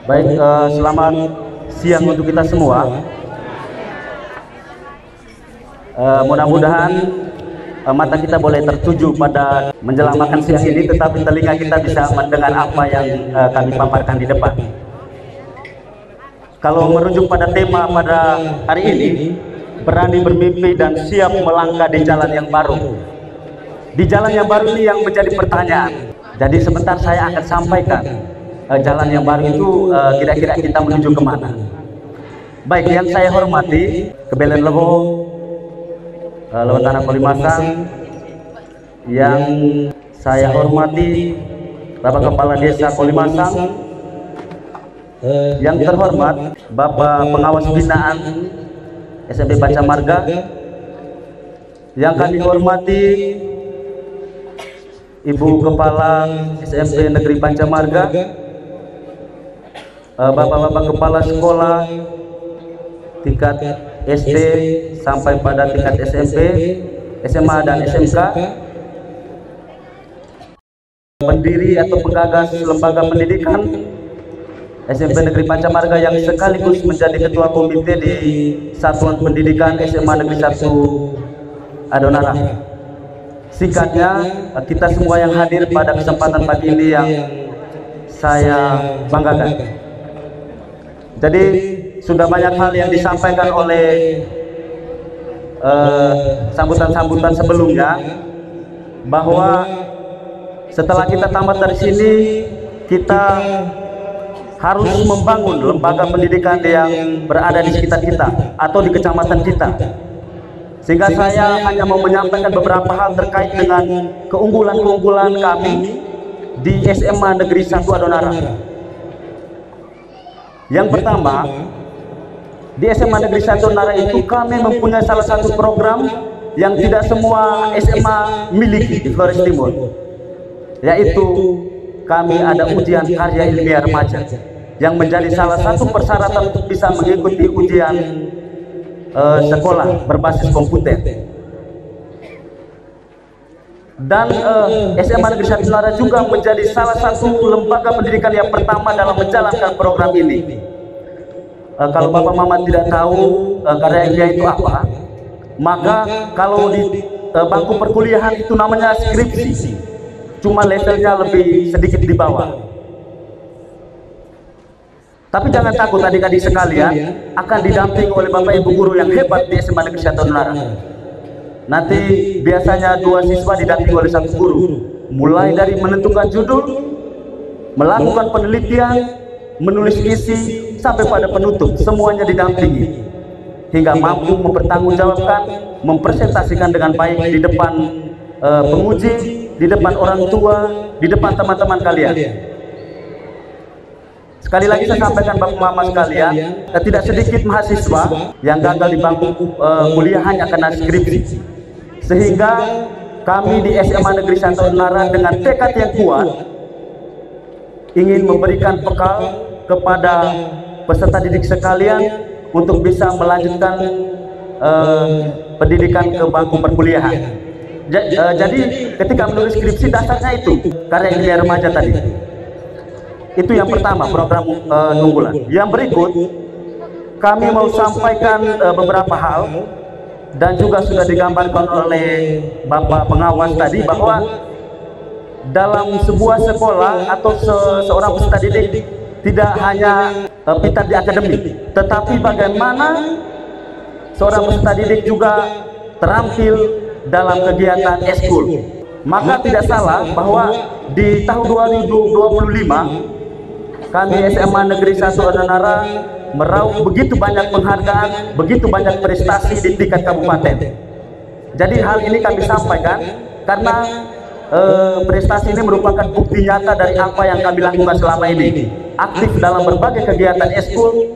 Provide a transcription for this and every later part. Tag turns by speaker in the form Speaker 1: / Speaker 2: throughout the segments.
Speaker 1: Baik, selamat siang untuk kita semua. Mudah-mudahan mata kita boleh tertuju pada menjelang makan siang ini, tetapi telinga kita bisa mendengar apa yang kami paparkan di depan. Kalau merujuk pada tema pada hari ini, berani bermimpi dan siap melangkah di jalan yang baru. Di jalan yang baru ini yang menjadi pertanyaan. Jadi sebentar saya akan sampaikan jalan yang baru itu kira-kira kita menuju kemana. Baik, yang saya hormati Kebelen Lebo, Lewatana Kolimasang, yang saya hormati Bapak Kepala Desa Kolimasang, yang terhormat Bapak Pengawas Binaan SMP Pancamarga, yang kami hormati Ibu Kepala SMP Negeri Pancamarga, Bapak-bapak Kepala Sekolah tingkat SD sampai pada tingkat SMP, SMA dan SMK, pendiri atau penggagas lembaga pendidikan SMP Negeri Pancamarga yang sekaligus menjadi ketua komite di Satuan Pendidikan SMA Negeri 1 Adonara. Singkatnya, kita semua yang hadir pada kesempatan pagi ini yang saya banggakan. Jadi sudah banyak hal yang disampaikan oleh sambutan-sambutan sebelumnya, bahwa setelah kita tamat dari sini kita harus membangun lembaga pendidikan yang berada di sekitar kita atau di kecamatan kita. Sehingga saya hanya mau menyampaikan beberapa hal terkait dengan keunggulan-keunggulan kami di SMA Negeri 1 Adonara. Yang pertama, di SMA Negeri 1 Adonara itu kami mempunyai salah satu program yang tidak semua SMA miliki di Flores Timur, yaitu kami ada ujian karya ilmiah remaja yang menjadi salah satu persyaratan untuk bisa mengikuti ujian sekolah berbasis komputer. Dan SMA Negeri 1 Adonara juga menjadi salah satu lembaga pendidikan yang pertama dalam menjalankan program ini. Kalau Bapak Mama tidak tahu karya ilmiah itu apa, maka kalau di bangku perkuliahan itu namanya skripsi, cuma levelnya lebih sedikit di bawah. Tapi jangan takut adik-adik sekalian, akan didampingi oleh Bapak Ibu guru yang hebat di SMA Negeri 1 Adonara. Nanti biasanya 2 siswa didampingi oleh 1 guru, mulai dari menentukan judul, melakukan penelitian, menulis isi, sampai pada penutup, semuanya didampingi hingga mampu mempertanggungjawabkan, mempresentasikan dengan baik di depan penguji, di depan orang tua, di depan teman-teman kalian. Sekali lagi saya sampaikan Bapak Mama sekalian, tidak sedikit mahasiswa yang gagal di bangku kuliah hanya karena skripsi. Sehingga kami di SMA Negeri 1 Adonara dengan tekad yang kuat ingin memberikan bekal kepada peserta didik sekalian untuk bisa melanjutkan pendidikan ke bangku perkuliahan. Jadi ketika menulis skripsi dasarnya itu karya ilmiah remaja tadi. Itu yang pertama, program unggulan. Yang berikut kami mau sampaikan beberapa hal, dan juga sudah digambarkan oleh Bapak Pengawas tadi, bahwa dalam sebuah sekolah atau seorang peserta didik tidak hanya pintar di akademik, tetapi bagaimana seorang peserta didik juga terampil dalam kegiatan eskul. Maka tidak salah bahwa di tahun 2025 kami SMA Negeri 1 Adonara meraup begitu banyak penghargaan, begitu banyak prestasi di tingkat kabupaten. Jadi hal ini kami sampaikan karena prestasi ini merupakan bukti nyata dari apa yang kami lakukan selama ini. Aktif dalam berbagai kegiatan eskul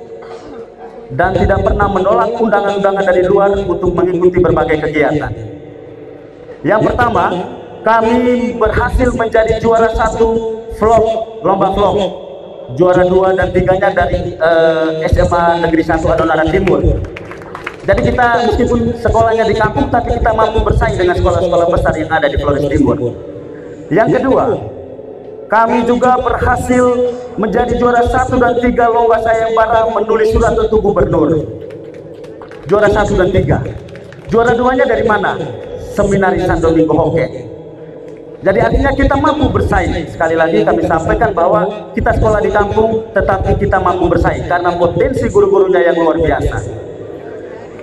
Speaker 1: dan tidak pernah menolak undangan-undangan dari luar untuk mengikuti berbagai kegiatan. Yang pertama, kami berhasil menjadi juara 1 vlog, lomba vlog. Juara 2 dan 3-nya dari SMA Negeri 1 Adonara Timur. Jadi kita meskipun sekolahnya di kampung, tapi kita mampu bersaing dengan sekolah-sekolah besar yang ada di Flores Timur. Yang kedua, kami juga berhasil menjadi juara 1 dan 3 lomba sayembara menulis surat untuk gubernur. Juara 1 dan 3. Juara 2-nya dari mana? Seminaris Santo Domingo Hoke. Jadi artinya kita mampu bersaing. Sekali lagi kami sampaikan bahwa kita sekolah di kampung, tetapi kita mampu bersaing karena potensi guru-gurunya yang luar biasa.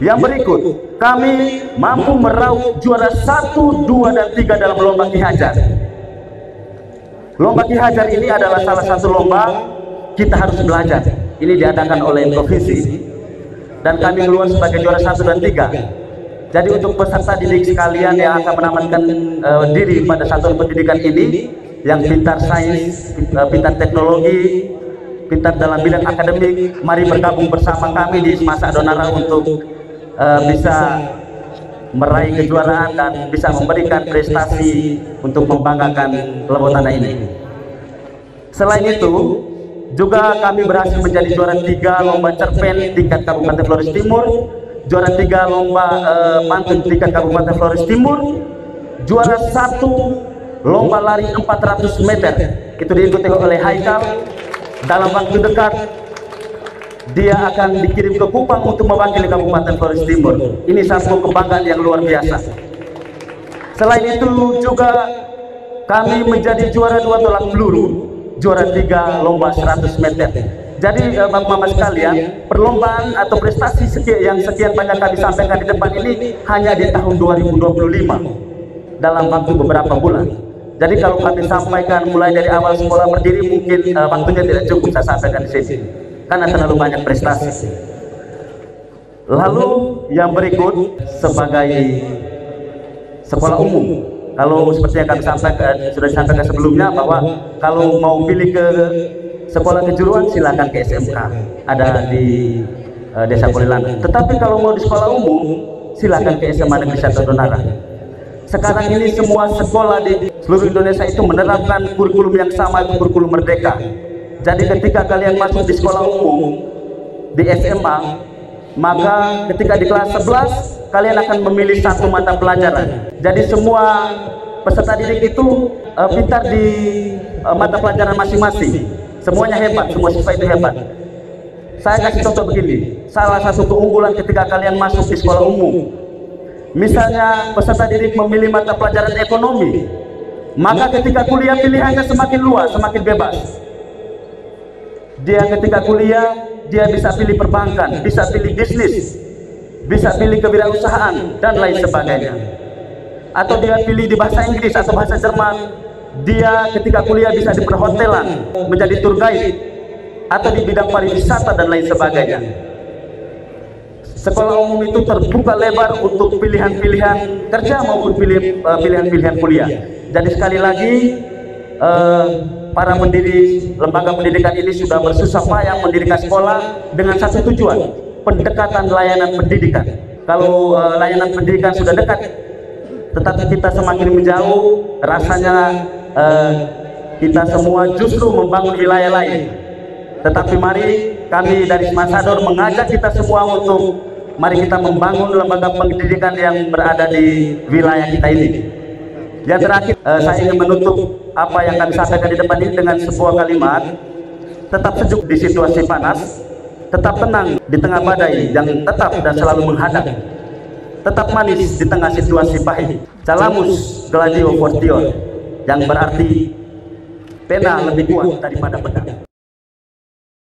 Speaker 1: Yang berikut, kami mampu meraup juara 1, 2, dan 3 dalam lomba Ki Hajar. Lomba Ki Hajar ini adalah salah satu lomba kita harus belajar. Ini diadakan oleh provinsi dan kami keluar sebagai juara 1 dan 3. Jadi untuk peserta didik sekalian yang akan menamatkan diri pada satuan pendidikan ini, yang pintar sains, pintar teknologi, pintar dalam bidang akademik, mari bergabung bersama kami di Ismasa Adonara untuk bisa meraih kejuaraan dan bisa memberikan prestasi untuk membanggakan Lebo Tanah ini. Selain itu, juga kami berhasil menjadi juara 3 lomba cerpen tingkat Kabupaten Flores Timur, juara 3 lomba pantun tingkat Kabupaten Flores Timur, juara 1 lomba lari 400 meter. Itu diikuti oleh Haikal. Dalam waktu dekat dia akan dikirim ke Kupang untuk mewakili Kabupaten Flores Timur. Ini satu kebanggaan yang luar biasa. Selain itu juga kami menjadi juara 2 tolak peluru, juara 3 lomba 100 meter. Jadi Bapak-Bapak sekalian, perlombaan atau prestasi yang sekian banyak kami sampaikan di depan ini hanya di tahun 2025 dalam waktu beberapa bulan. Jadi kalau kami sampaikan mulai dari awal sekolah berdiri, mungkin waktunya tidak cukup saya sampaikan di sini karena terlalu banyak prestasi. Lalu yang berikut sebagai sekolah umum, kalau seperti yang kami sampaikan, sudah disampaikan sebelumnya bahwa kalau mau pilih ke sekolah kejuruan silakan ke SMK, ada di Desa Polilan. Tetapi kalau mau di sekolah umum silakan ke SMA Negeri 1 Adonara. Sekarang ini semua sekolah di seluruh Indonesia itu menerapkan kurikulum yang sama, itu kurikulum merdeka. Jadi ketika kalian masuk di sekolah umum di SMA, maka ketika di kelas 11 kalian akan memilih satu mata pelajaran. Jadi semua peserta didik itu pintar di mata pelajaran masing-masing. Semuanya hebat, semua siswa itu hebat. Saya kasih contoh begini, salah satu keunggulan ketika kalian masuk di sekolah umum, misalnya peserta didik memilih mata pelajaran ekonomi, maka ketika kuliah pilihannya semakin luas, semakin bebas. Dia ketika kuliah, dia bisa pilih perbankan, bisa pilih bisnis, bisa pilih kewirausahaan, dan lain sebagainya. Atau dia pilih di bahasa Inggris atau bahasa Jerman, dia ketika kuliah bisa di perhotelan, menjadi tour guide, atau di bidang pariwisata dan lain sebagainya. Sekolah umum itu terbuka lebar untuk pilihan-pilihan kerja maupun pilihan-pilihan kuliah. Jadi sekali lagi para pendiri lembaga pendidikan ini sudah bersusah payah mendirikan sekolah dengan satu tujuan, pendekatan layanan pendidikan. Kalau layanan pendidikan sudah dekat, tetapi kita semakin menjauh, rasanya kita semua justru membangun wilayah lain. Tetapi mari kami dari Ismasador mengajak kita semua untuk mari kita membangun lembaga pendidikan yang berada di wilayah kita ini. Yang terakhir, saya ingin menutup apa yang kami sampaikan di depan ini dengan sebuah kalimat: tetap sejuk di situasi panas, tetap tenang di tengah badai yang tetap dan selalu menghadap, tetap manis di tengah situasi pahit. Calamus Gladio Fortior, yang berarti pena lebih kuat daripada pedang.